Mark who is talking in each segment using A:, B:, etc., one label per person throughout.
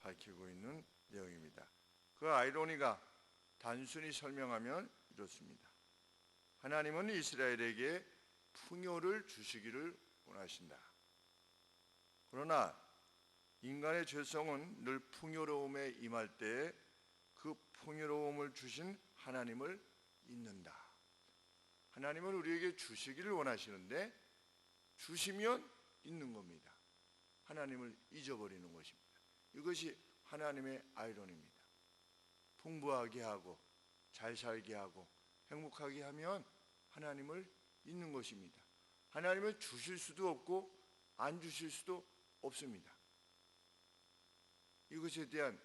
A: 밝히고 있는 내용입니다. 그 아이러니가 단순히 설명하면 이렇습니다. 하나님은 이스라엘에게 풍요를 주시기를 원하신다. 그러나 인간의 죄성은 늘 풍요로움에 임할 때 그 풍요로움을 주신 하나님을 잊는다. 하나님은 우리에게 주시기를 원하시는데 주시면 잊는 겁니다. 하나님을 잊어버리는 것입니다. 이것이 하나님의 아이러니입니다. 풍부하게 하고 잘 살게 하고 행복하게 하면 하나님을 잊는 것입니다. 하나님은 주실 수도 없고 안 주실 수도 없습니다. 이것에 대한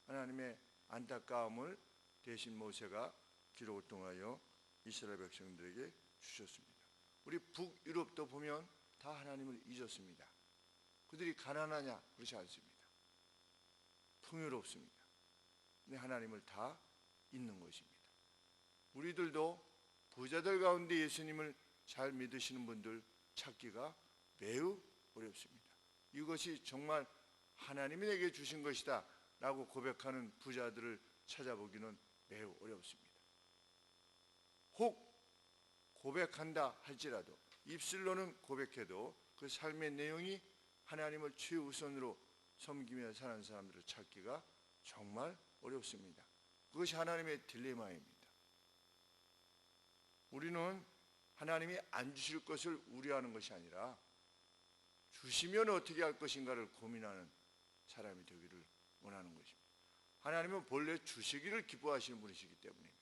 A: 하나님의 안타까움을 대신 모세가 기록을 통하여 이스라엘 백성들에게 주셨습니다. 우리 북유럽도 보면 다 하나님을 잊었습니다. 그들이 가난하냐? 그렇지 않습니다. 풍요롭습니다. 근데 하나님을 다 잊는 것입니다. 우리들도 부자들 가운데 예수님을 잘 믿으시는 분들 찾기가 매우 어렵습니다. 이것이 정말 하나님이 내게 주신 것이다 라고 고백하는 부자들을 찾아보기는 매우 어렵습니다. 혹 고백한다 할지라도 입술로는 고백해도 그 삶의 내용이 하나님을 최우선으로 섬기며 사는 사람들을 찾기가 정말 어렵습니다. 그것이 하나님의 딜레마입니다. 우리는 하나님이 안 주실 것을 우려하는 것이 아니라 주시면 어떻게 할 것인가를 고민하는 사람이 되기를 원하는 것입니다. 하나님은 본래 주시기를 기뻐하시는 분이시기 때문입니다.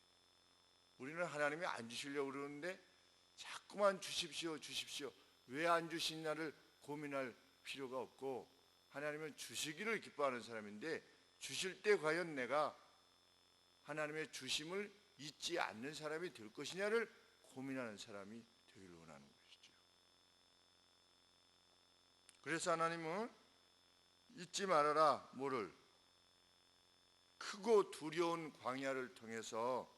A: 우리는 하나님이 안 주시려고 그러는데 자꾸만 주십시오 주십시오 왜 안 주시냐를 고민할 필요가 없고, 하나님은 주시기를 기뻐하는 사람인데 주실 때 과연 내가 하나님의 주심을 잊지 않는 사람이 될 것이냐를 고민하는 사람이 되기를 원하는 것이죠. 그래서 하나님은 잊지 말아라 뭐를? 크고 두려운 광야를 통해서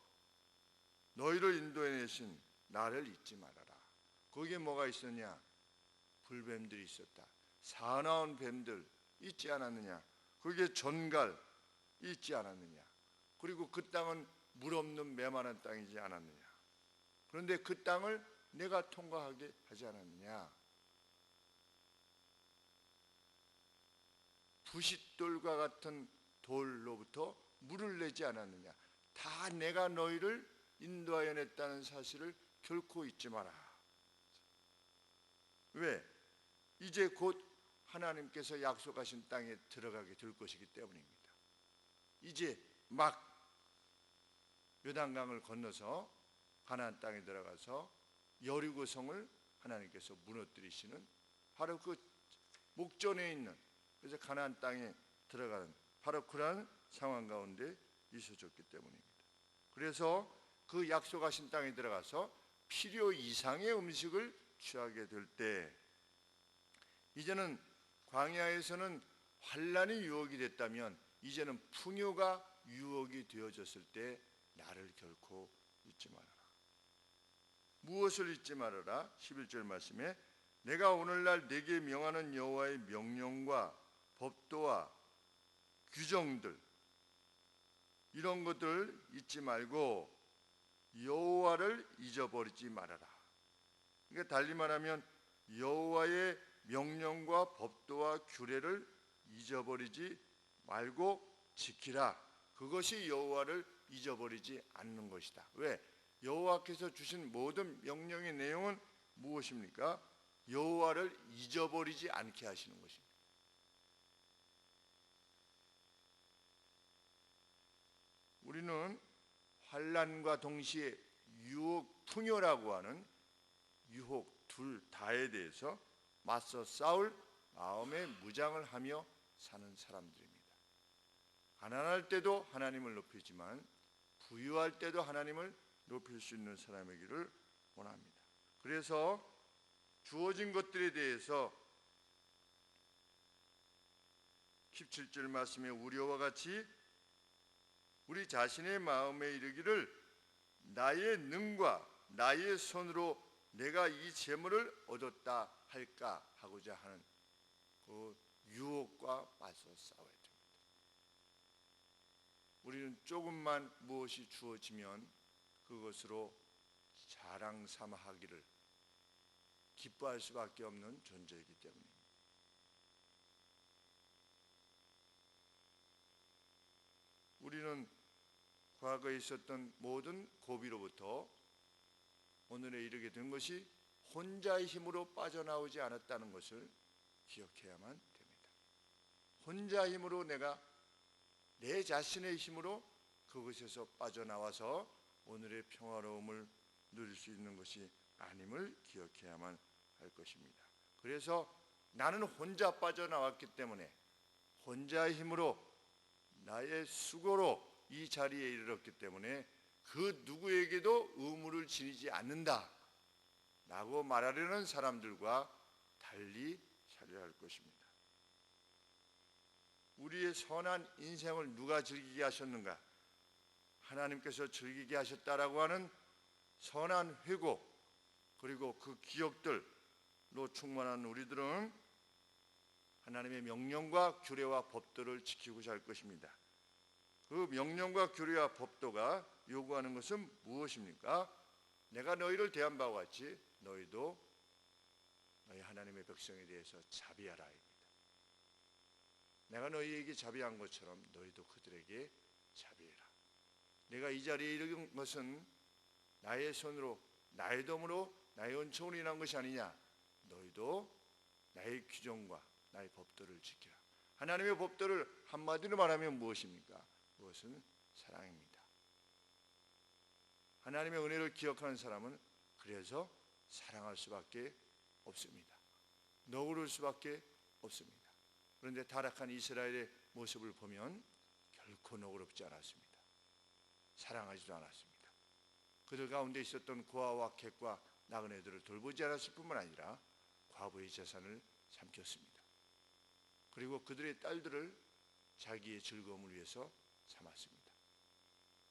A: 너희를 인도해내신 나를 잊지 말아라. 거기에 뭐가 있었냐? 불뱀들이 있었다. 사나운 뱀들 잊지 않았느냐? 거기에 전갈 잊지 않았느냐? 그리고 그 땅은 물 없는 메마른 땅이지 않았느냐? 그런데 그 땅을 내가 통과하게 하지 않았느냐? 부싯돌과 같은 돌로부터 물을 내지 않았느냐? 다 내가 너희를 인도하여 냈다는 사실을 결코 잊지 마라. 왜? 이제 곧 하나님께서 약속하신 땅에 들어가게 될 것이기 때문입니다. 이제 막 요단강을 건너서 가나안 땅에 들어가서 여리고 성을 하나님께서 무너뜨리시는 바로 그 목전에 있는, 그래서 가나안 땅에 들어가는 바로 그러한 상황 가운데 있어졌기 때문입니다. 그래서 그 약속하신 땅에 들어가서 필요 이상의 음식을 취하게 될 때, 이제는 광야에서는 환난이 유혹이 됐다면 이제는 풍요가 유혹이 되어졌을 때 나를 결코 잊지 말아라. 무엇을 잊지 말아라? 11절 말씀에 내가 오늘날 네게 명하는 여호와의 명령과 법도와 규정들, 이런 것들 잊지 말고 여호와를 잊어버리지 말아라. 그러니까 달리 말하면 여호와의 명령과 법도와 규례를 잊어버리지 말고 지키라. 그것이 여호와를 잊어버리지 않는 것이다. 왜? 여호와께서 주신 모든 명령의 내용은 무엇입니까? 여호와를 잊어버리지 않게 하시는 것입니다. 우리는 환난과 동시에 유혹, 풍요라고 하는 유혹 둘 다에 대해서 맞서 싸울 마음의 무장을 하며 사는 사람들입니다. 가난할 때도 하나님을 높이지만 부유할 때도 하나님을 높일 수 있는 사람이기를 원합니다. 그래서 주어진 것들에 대해서 17절 말씀에 우리와 같이 우리 자신의 마음에 이르기를 나의 능과 나의 손으로 내가 이 재물을 얻었다 할까 하고자 하는 그 유혹과 맞서 싸워야 됩니다. 우리는 조금만 무엇이 주어지면 그것으로 자랑 삼아하기를 기뻐할 수밖에 없는 존재이기 때문입니다. 우리는 과거에 있었던 모든 고비로부터 오늘에 이르게 된 것이 혼자의 힘으로 빠져나오지 않았다는 것을 기억해야만 됩니다. 혼자의 힘으로 내가 내 자신의 힘으로 그것에서 빠져나와서 오늘의 평화로움을 누릴 수 있는 것이 아님을 기억해야만 할 것입니다. 그래서 나는 혼자 빠져나왔기 때문에 혼자의 힘으로 나의 수고로 이 자리에 이르렀기 때문에 그 누구에게도 의무를 지니지 않는다 라고 말하려는 사람들과 달리 살아야 할 것입니다. 우리의 선한 인생을 누가 즐기게 하셨는가? 하나님께서 즐기게 하셨다라고 하는 선한 회고 그리고 그 기억들로 충만한 우리들은 하나님의 명령과 규례와 법도를 지키고 살 것입니다. 그 명령과 규례와 법도가 요구하는 것은 무엇입니까? 내가 너희를 대한 바와 같이 너희도 너희 하나님의 백성에 대해서 자비하라입니다. 내가 너희에게 자비한 것처럼 너희도 그들에게 자비해라. 내가 이 자리에 이른 것은 나의 손으로 나의 덤으로 나의 은총으로 인한 것이 아니냐. 너희도 나의 규정과 나의 법도를 지키라. 하나님의 법도를 한마디로 말하면 무엇입니까? 그것은 사랑입니다. 하나님의 은혜를 기억하는 사람은 그래서 사랑할 수밖에 없습니다. 너그러울 수밖에 없습니다. 그런데 타락한 이스라엘의 모습을 보면 결코 너그럽지 않았습니다. 사랑하지도 않았습니다. 그들 가운데 있었던 고아와 객과 나그네들을 돌보지 않았을 뿐만 아니라 과부의 재산을 삼켰습니다. 그리고 그들의 딸들을 자기의 즐거움을 위해서 삼았습니다.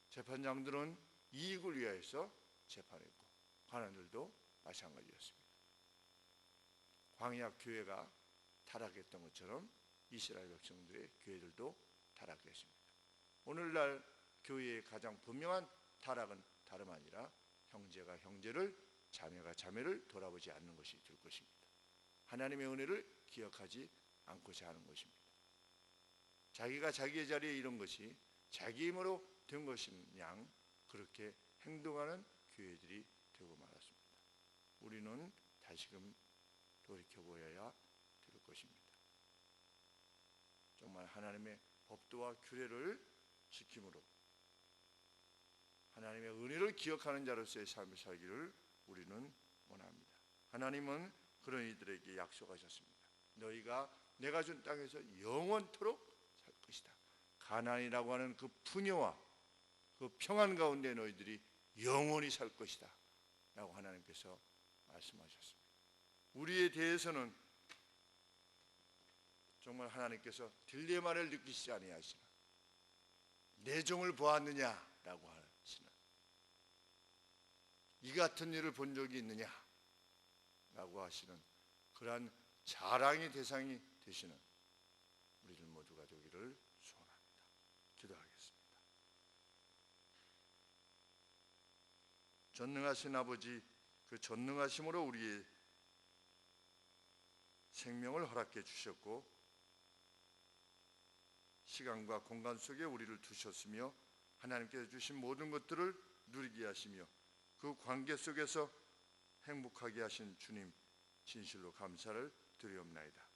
A: 재판장들은 이익을 위하여서 재판했고 관원들도 마찬가지였습니다. 광야 교회가 타락했던 것처럼 이스라엘 백성들의 교회들도 타락했습니다. 오늘날 교회의 가장 분명한 타락은 다름 아니라 형제가 형제를 자매가 자매를 돌아보지 않는 것이 될 것입니다. 하나님의 은혜를 기억하지 않고자 하는 것입니다. 자기가 자기의 자리에 이른 것이 자기 힘으로 된 것인 양 그렇게 행동하는 교회들이 되고 말았습니다. 우리는 다시금 돌이켜보아야 될 것입니다. 정말 하나님의 법도와 규례를 지킴으로 하나님의 은혜를 기억하는 자로서의 삶을 살기를 우리는 원합니다. 하나님은 그런 이들에게 약속하셨습니다. 너희가 내가 준 땅에서 영원토록 살 것이다. 가나안이라고 하는 그 풍요와 그 평안 가운데 너희들이 영원히 살 것이다 라고 하나님께서 말씀하셨습니다. 우리에 대해서는 정말 하나님께서 딜레마를 느끼시지 아니하시나 내 종을 보았느냐라고 하시는 이 같은 일을 본 적이 있느냐라고 하시는 그러한 자랑의 대상이 되시는 우리들 모두가 되기를 소원합니다. 기도하겠습니다. 전능하신 아버지, 그 전능하심으로 우리의 생명을 허락해 주셨고 시간과 공간 속에 우리를 두셨으며 하나님께서 주신 모든 것들을 누리게 하시며 그 관계 속에서 행복하게 하신 주님 진실로 감사를 드리옵나이다.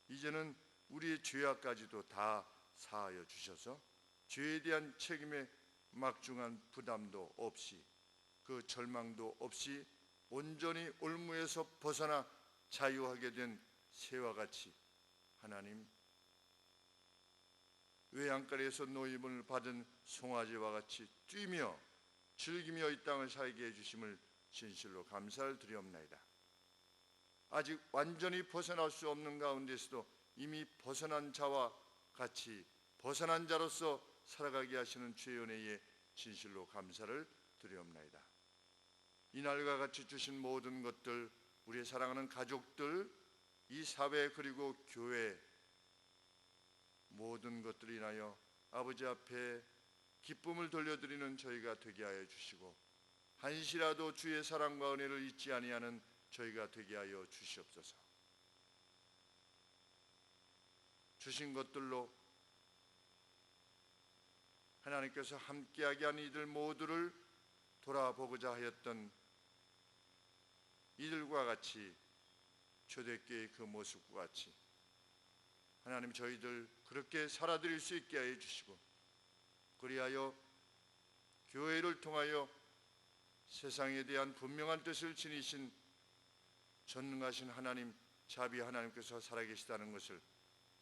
A: 이제는 우리의 죄악까지도 다 사하여 주셔서 죄에 대한 책임의 막중한 부담도 없이 그 절망도 없이 온전히 올무에서 벗어나 자유하게 된 새와 같이 하나님 외양간에서 노임을 받은 송아지와 같이 뛰며 즐기며 이 땅을 살게 해주심을 진실로 감사를 드리옵나이다. 아직 완전히 벗어날 수 없는 가운데서도 이미 벗어난 자와 같이 벗어난 자로서 살아가게 하시는 주의 은혜에 진실로 감사를 드리옵나이다. 이날과 같이 주신 모든 것들, 우리의 사랑하는 가족들, 이 사회 그리고 교회 모든 것들을 인하여 아버지 앞에 기쁨을 돌려드리는 저희가 되게 하여 주시고 한시라도 주의 사랑과 은혜를 잊지 아니하는 저희가 되게 하여 주시옵소서. 주신 것들로 하나님께서 함께하게 한 이들 모두를 돌아보고자 하였던 이들과 같이 초대교회의 그 모습과 같이 하나님 저희들 그렇게 살아드릴 수 있게 하여 주시고 그리하여 교회를 통하여 세상에 대한 분명한 뜻을 지니신 전능하신 하나님 자비 하나님께서 살아계시다는 것을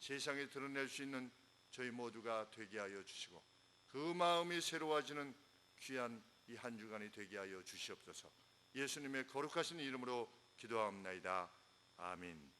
A: 세상에 드러낼 수 있는 저희 모두가 되게 하여 주시고 그 마음이 새로워지는 귀한 이 한 주간이 되게 하여 주시옵소서. 예수님의 거룩하신 이름으로 기도하옵나이다. 아멘.